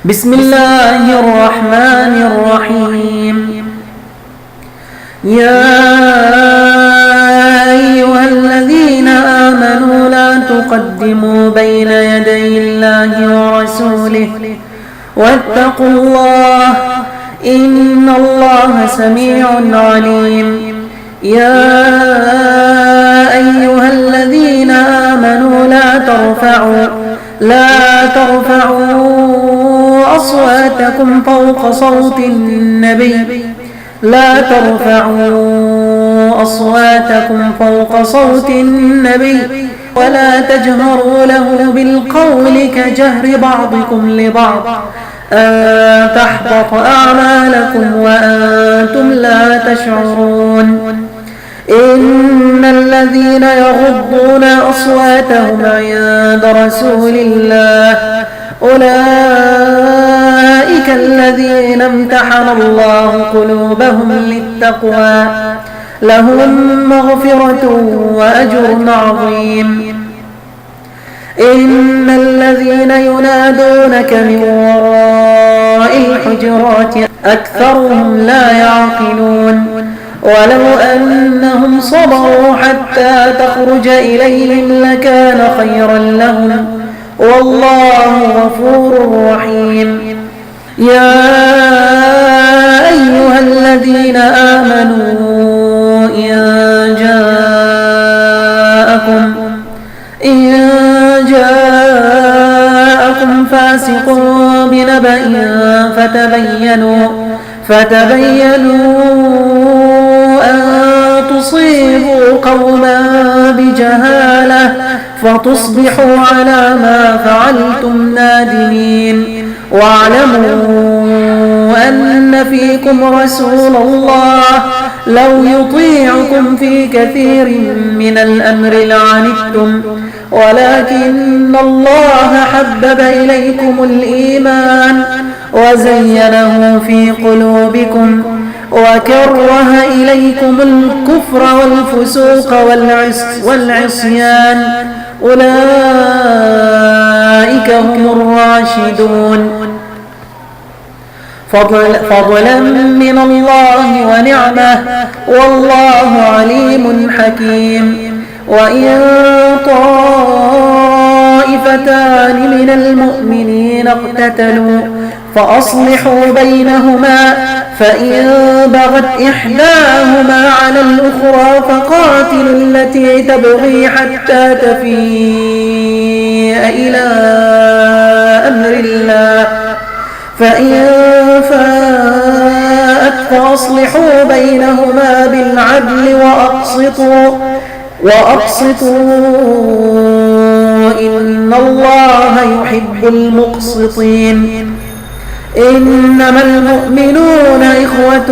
بسم الله الرحمن الرحيم. يا أيها الذين آمنوا لا تقدموا بين يدي الله ورسوله واتقوا الله إن الله سميع عليم. يا أيها الذين آمنوا لا ترفعوا أصواتكم فوق صوت النبي ولا تجهروا له بالقول كجهر بعضكم لبعض أن تحبط أعمالكم وأنتم لا تشعرون. إن الذين يغضون أصواتهم عند رسول الله أولئك الذين امتحن الله قلوبهم للتقوى لهم مغفرة وأجر عظيم. إن الذين ينادونك من وراء الحجرات أكثرهم لا يعقلون. ولو أنهم صبروا حتى تخرج إليهم لكان خيرا لهم والله غفور رحيم. يا أيها الذين آمنوا إن جاءكم فاسق بنبأ فتبينوا أن تصيبوا قوما بجهالة فتصبحوا على ما فعلتم نادمين. واعلموا أن فيكم رسول الله لو يطيعكم في كثير من الأمر لعنتم ولكن الله حبب إليكم الإيمان وزينه في قلوبهم وكره إليكم الكفر والفسوق والعصيان أولئك هم الراشدون. فضلا من الله ونعمه والله عليم حكيم. وإن طائفتان من المؤمنين اقتتلوا فأصلحوا بينهما فإن بغت إحداهما على الأخرى فقاتلوا التي تبغي حتى تفيء إلى أمر الله فإن فاءت فأصلحوا بينهما بالعدل وأقسطوا إن الله يحب المقسطين. إنما المؤمنون إخوة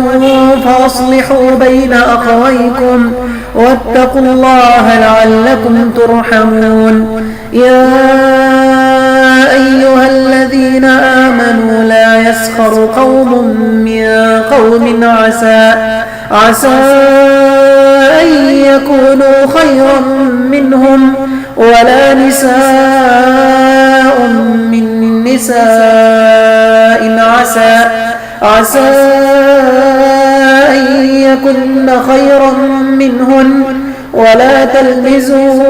فأصلحوا بين أخويكم واتقوا الله لعلكم ترحمون. يا أيها الذين آمنوا لا يسخر قوم من قوم عسى أن يكونوا خيرا منهم ولا نساء من نساء عسى أن يكن خيرا منهن ولا تلمزوا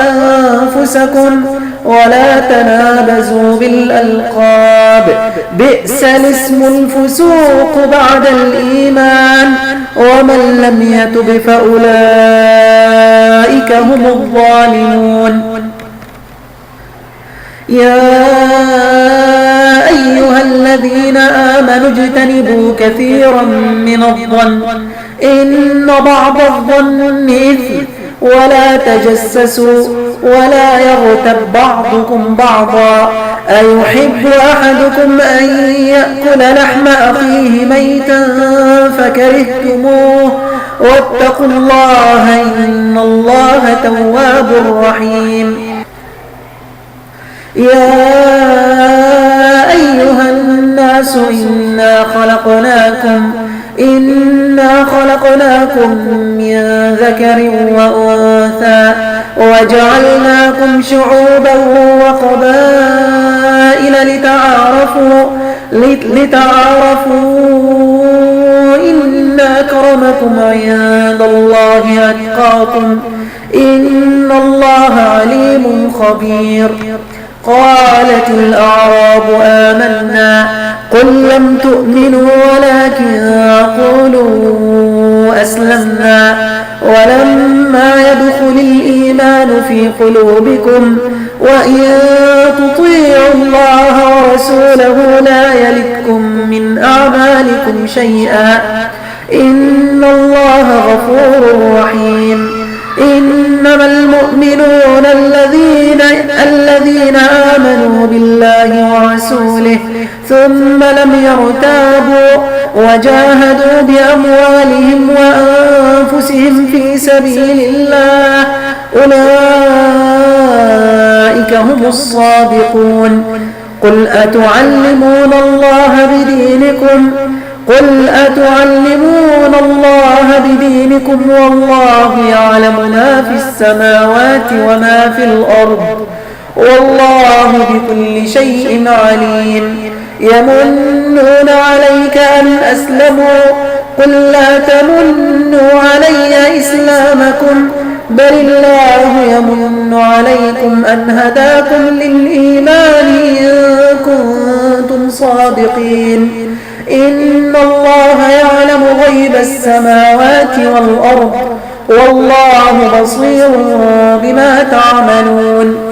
أنفسكم ولا تنابزوا بالألقاب بئس الاسم الفسوق بعد الإيمان ومن لم يتب فأولئك هم الظالمون. يا أيها الذين آمنوا اجتنبوا كثيرا من الظن إن بعض الظن إثم ولا تجسسوا ولا يغتب بعضكم بعضا أيحب أحدكم أن يأكل لحم أخيه ميتا فكرهتموه واتقوا الله إن الله تواب رحيم. يا أيها الناس إنا خلقناكم إنا خلقناكم من ذكر وأنثى وجعلناكم شعوبا وقبائل لتعارفوا إن أكرمكم عند الله أتقاكم إن الله عليم خبير. قالت الأعراب آمنا قل لم تؤمنوا ولكن قولوا أسلمنا ولما يدخل الإيمان في قلوبكم وإن تطيعوا الله ورسوله لا يلتكم من أعمالكم شيئا إن الله غفور رحيم. إنما المؤمنون الذين آمنوا بالله ورسوله ثم لم يرتابوا وجاهدوا بأموالهم وأنفسهم في سبيل الله أولئك هم الصادقون. قل أتعلمون الله بدينكم والله يعلم ما في السماوات وما في الأرض والله بكل شيء عليم. يمنون عليك أن أسلموا قل لا تمنوا علي إسلامكم بل الله يمن عليكم أن هداكم للإيمان إن كنتم صادقين. إن الله يعلم غيب السماوات والأرض والله بصير بما تعملون.